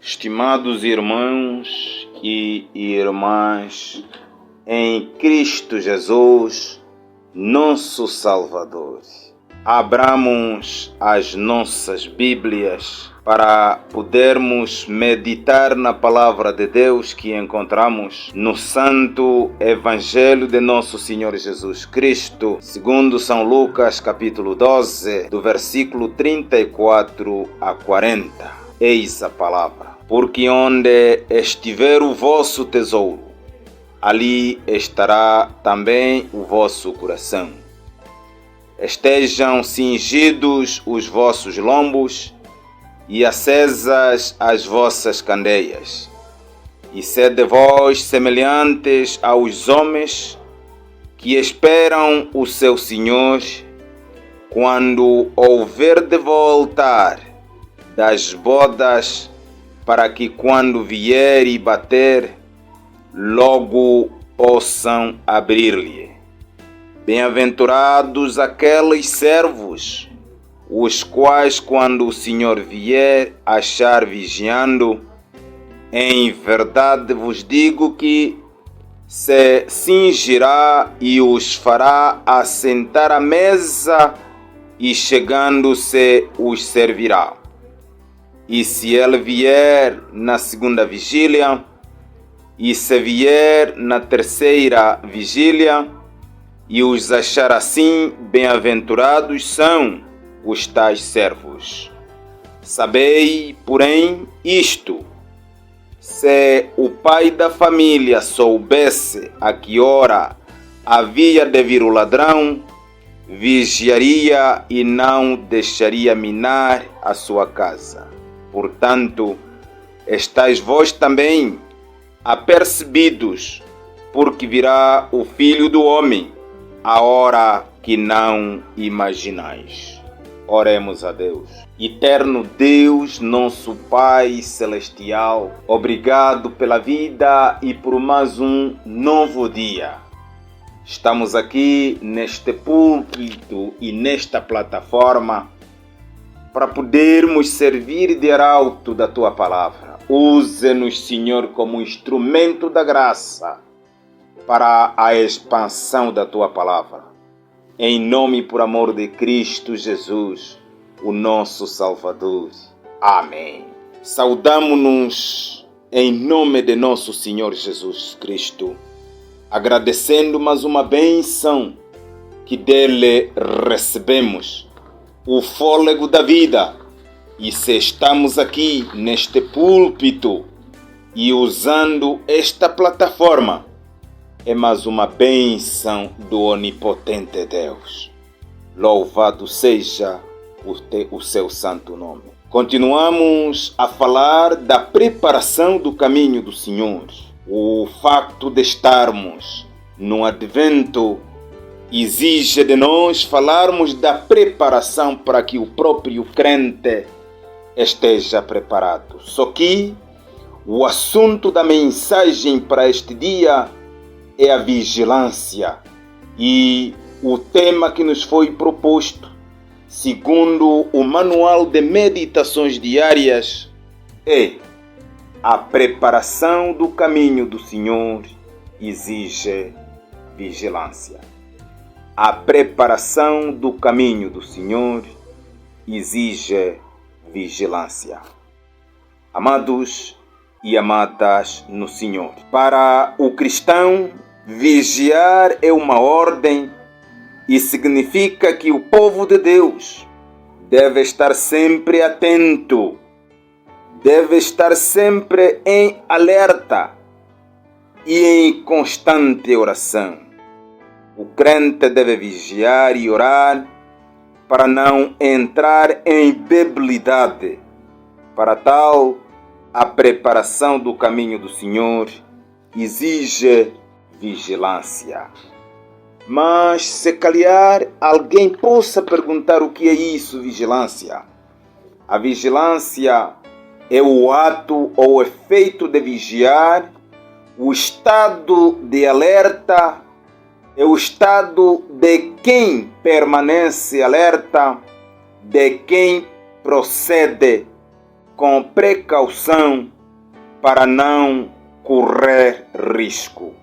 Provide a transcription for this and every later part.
Estimados irmãos e irmãs, em Cristo Jesus, nosso Salvador, abramos as nossas Bíblias para podermos meditar na Palavra de Deus que encontramos no Santo Evangelho de nosso Senhor Jesus Cristo, segundo São Lucas, capítulo 12, do versículo 34 a 40. Eis a palavra. Porque onde estiver o vosso tesouro, ali estará também o vosso coração. Estejam cingidos os vossos lombos e acesas as vossas candeias. E sede vós semelhantes aos homens que esperam o seu Senhor, quando houver de voltar das bodas, para que quando vier e bater, logo possam abrir-lhe. Bem-aventurados aqueles servos, os quais, quando o Senhor vier, achar vigiando. Em verdade vos digo que se cingirá e os fará assentar à mesa, e chegando-se os servirá. E se ele vier na segunda vigília, e se vier na terceira vigília, e os achar assim, bem-aventurados são os tais servos. Sabei, porém, isto: se o pai da família soubesse a que hora havia de vir o ladrão, vigiaria e não deixaria minar a sua casa. Portanto, estáis vós também apercebidos, porque virá o Filho do Homem a hora que não imaginais. Oremos a Deus. Eterno Deus, nosso Pai Celestial, obrigado pela vida e por mais um novo dia. Estamos aqui neste púlpito e nesta plataforma para podermos servir de arauto da Tua Palavra. Use-nos, Senhor, como instrumento da graça para a expansão da Tua Palavra. Em nome e por amor de Cristo Jesus, o nosso Salvador. Amém. Saudamo-nos em nome de nosso Senhor Jesus Cristo, agradecendo mais uma bênção que dele recebemos, o fôlego da vida. E se estamos aqui neste púlpito e usando esta plataforma, é mais uma bênção do onipotente Deus. Louvado seja o seu santo nome. Continuamos a falar da preparação do caminho do Senhor. O facto de estarmos no advento exige de nós falarmos da preparação para que o próprio crente esteja preparado. Só que o assunto da mensagem para este dia é a vigilância, e o tema que nos foi proposto, segundo o Manual de Meditações Diárias, é: a preparação do caminho do Senhor exige vigilância. A preparação do caminho do Senhor exige vigilância. Amados e amadas no Senhor, para o cristão, vigiar é uma ordem e significa que o povo de Deus deve estar sempre atento, deve estar sempre em alerta e em constante oração. O crente deve vigiar e orar para não entrar em debilidade. Para tal, a preparação do caminho do Senhor exige vigilância. Mas, se calhar, alguém possa perguntar o que é isso, vigilância. A vigilância é o ato ou efeito de vigiar, o estado de alerta, é o estado de quem permanece alerta, de quem procede com precaução para não correr risco.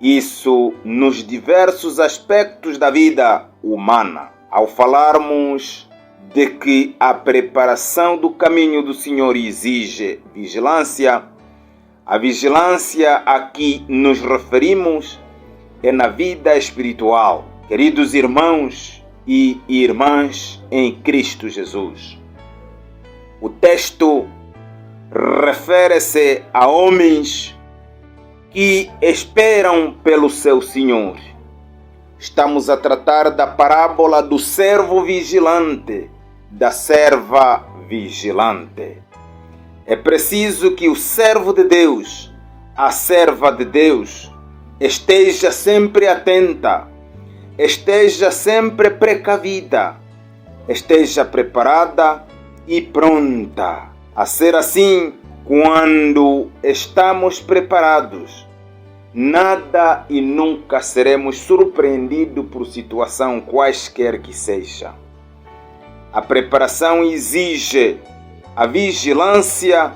Isso nos diversos aspectos da vida humana. Ao falarmos de que a preparação do caminho do Senhor exige vigilância, a vigilância a que nos referimos é na vida espiritual. Queridos irmãos e irmãs em Cristo Jesus, o texto refere-se a homens que esperam pelo seu Senhor. Estamos a tratar da parábola do servo vigilante, da serva vigilante. É preciso que o servo de Deus, a serva de Deus, esteja sempre atenta, esteja sempre precavida, esteja preparada e pronta. A ser assim, quando estamos preparados, nada e nunca seremos surpreendidos por situação quaisquer que seja. A preparação exige a vigilância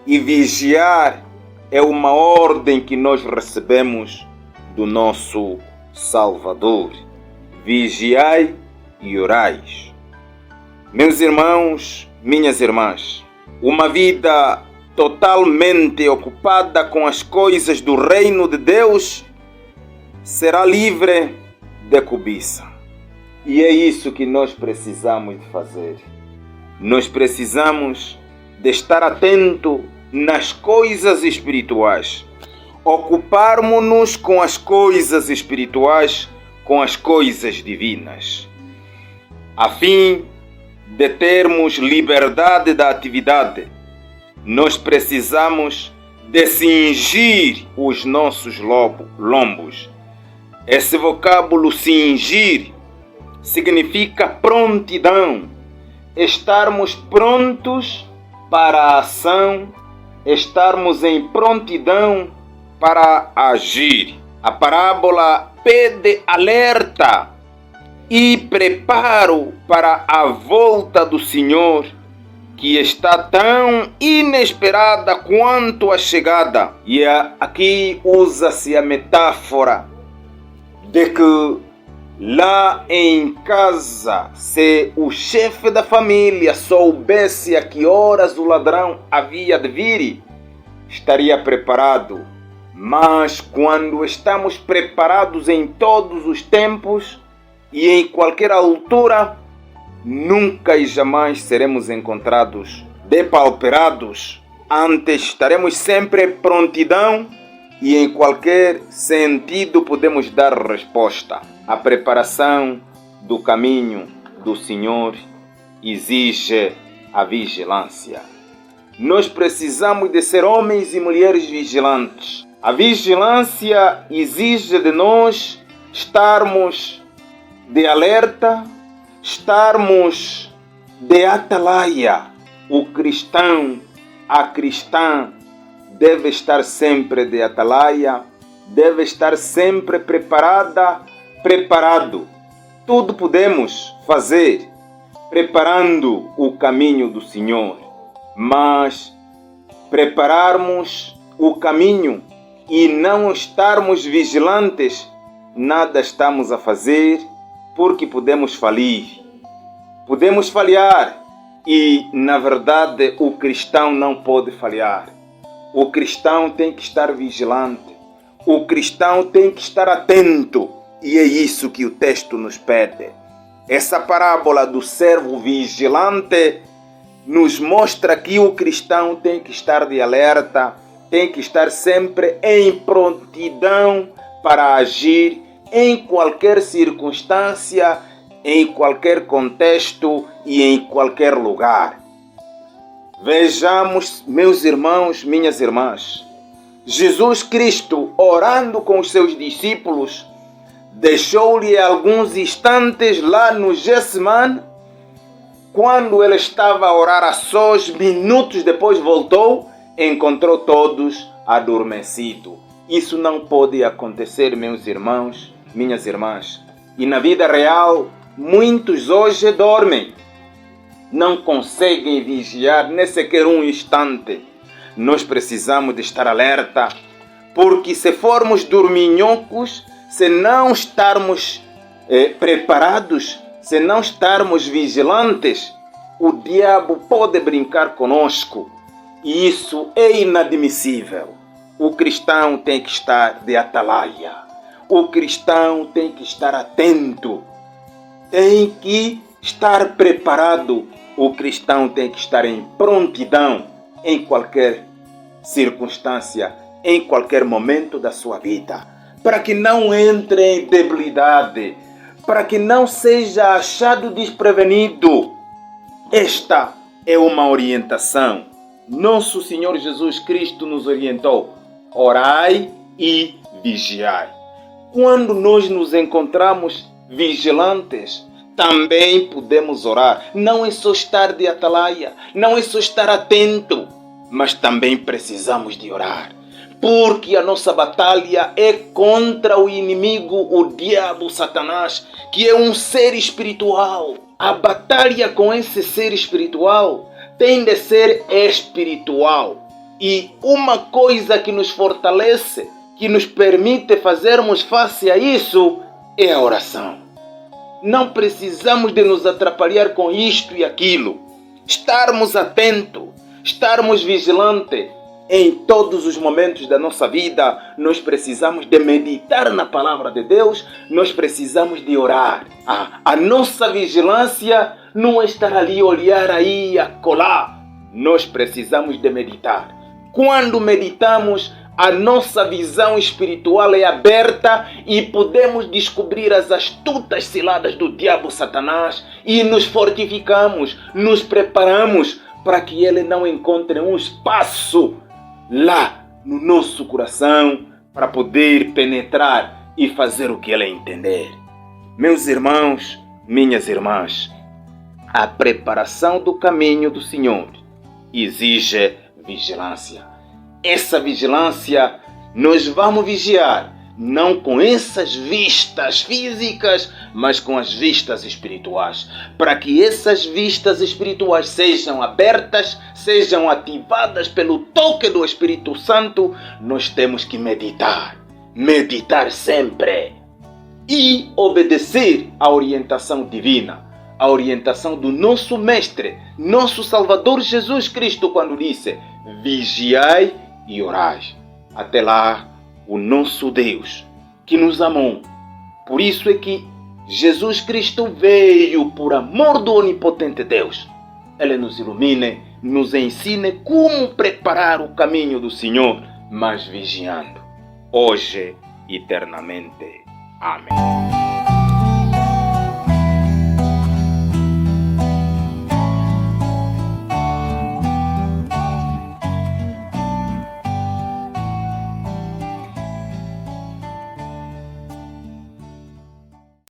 e vigiar é uma ordem que nós recebemos do nosso Salvador. Vigiai e orais. Meus irmãos, minhas irmãs, uma vida totalmente ocupada com as coisas do reino de Deus será livre de cobiça. E é isso que nós precisamos de fazer. Nós precisamos de estar atento nas coisas espirituais. Ocuparmos-nos com as coisas espirituais, com as coisas divinas, a fim de termos liberdade da atividade. Nós precisamos de cingir os nossos lombos. Esse vocábulo cingir significa prontidão, estarmos prontos para a ação, estarmos em prontidão para agir. A parábola pede alerta e preparo para a volta do Senhor, que está tão inesperada quanto a chegada. E aqui usa-se a metáfora de que lá em casa, se o chefe da família soubesse a que horas o ladrão havia de vir, estaria preparado. Mas quando estamos preparados em todos os tempos e em qualquer altura, nunca e jamais seremos encontrados depauperados. Antes estaremos sempre em prontidão e em qualquer sentido podemos dar resposta. A preparação do caminho do Senhor exige a vigilância. Nós precisamos de ser homens e mulheres vigilantes. A vigilância exige de nós estarmos de alerta, estarmos de atalaia. O cristão, a cristã, deve estar sempre de atalaia, deve estar sempre preparado. Tudo podemos fazer preparando o caminho do Senhor, mas prepararmos o caminho e não estarmos vigilantes, nada estamos a fazer, porque podemos falir. Podemos falhar e, na verdade, o cristão não pode falhar. O cristão tem que estar vigilante. O cristão tem que estar atento. E é isso que o texto nos pede. Essa parábola do servo vigilante nos mostra que o cristão tem que estar de alerta, tem que estar sempre em prontidão para agir em qualquer circunstância, em qualquer contexto e em qualquer lugar. Vejamos, meus irmãos, minhas irmãs, Jesus Cristo, orando com os seus discípulos, deixou-lhe alguns instantes lá no Getsemane. Quando ele estava a orar a sós, minutos depois voltou, encontrou todos adormecidos. Isso não pode acontecer, meus irmãos, minhas irmãs. E na vida real, muitos hoje dormem. Não conseguem vigiar nem sequer um instante. nós precisamos de estar alerta, porque se formos dorminhocos, se não estarmos preparados, se não estarmos vigilantes, o diabo pode brincar conosco. E isso é inadmissível. O cristão tem que estar de atalaia. O cristão tem que estar atento. Tem que estar preparado. O cristão tem que estar em prontidão em qualquer circunstância, em qualquer momento da sua vida, para que não entre em debilidade, para que não seja achado desprevenido. Esta é uma orientação. Nosso Senhor Jesus Cristo nos orientou: orai e vigiai. Quando nós nos encontramos vigilantes, também podemos orar. Não é só estar de atalaia, não é só estar atento, mas também precisamos de orar. Porque a nossa batalha é contra o inimigo, o diabo, Satanás, que é um ser espiritual. A batalha com esse ser espiritual tem de ser espiritual. E uma coisa que nos fortalece, que nos permite fazermos face a isso, é a oração. Não precisamos de nos atrapalhar com isto e aquilo. Estarmos atentos, estarmos vigilantes. Em todos os momentos da nossa vida, nós precisamos de meditar na palavra de Deus, nós precisamos de orar. A nossa vigilância não é estar ali, olhar aí, acolá. Nós precisamos de meditar. Quando meditamos, a nossa visão espiritual é aberta e podemos descobrir as astutas ciladas do diabo Satanás e nos fortificamos, nos preparamos para que ele não encontre um espaço lá no nosso coração para poder penetrar e fazer o que ele entender. Meus irmãos, minhas irmãs, a preparação do caminho do Senhor exige vigilância. Essa vigilância nós vamos vigiar, não com essas vistas físicas, mas com as vistas espirituais. Para que essas vistas espirituais sejam abertas, sejam ativadas pelo toque do Espírito Santo, nós temos que meditar. Meditar sempre. E obedecer à orientação divina. A orientação do nosso Mestre, nosso Salvador Jesus Cristo, quando disse: vigiai e orai. Até lá, o nosso Deus, que nos amou. Por isso é que Jesus Cristo veio por amor do onipotente Deus. Ele nos ilumine, nos ensine como preparar o caminho do Senhor, mas vigiando, hoje e eternamente. Amém.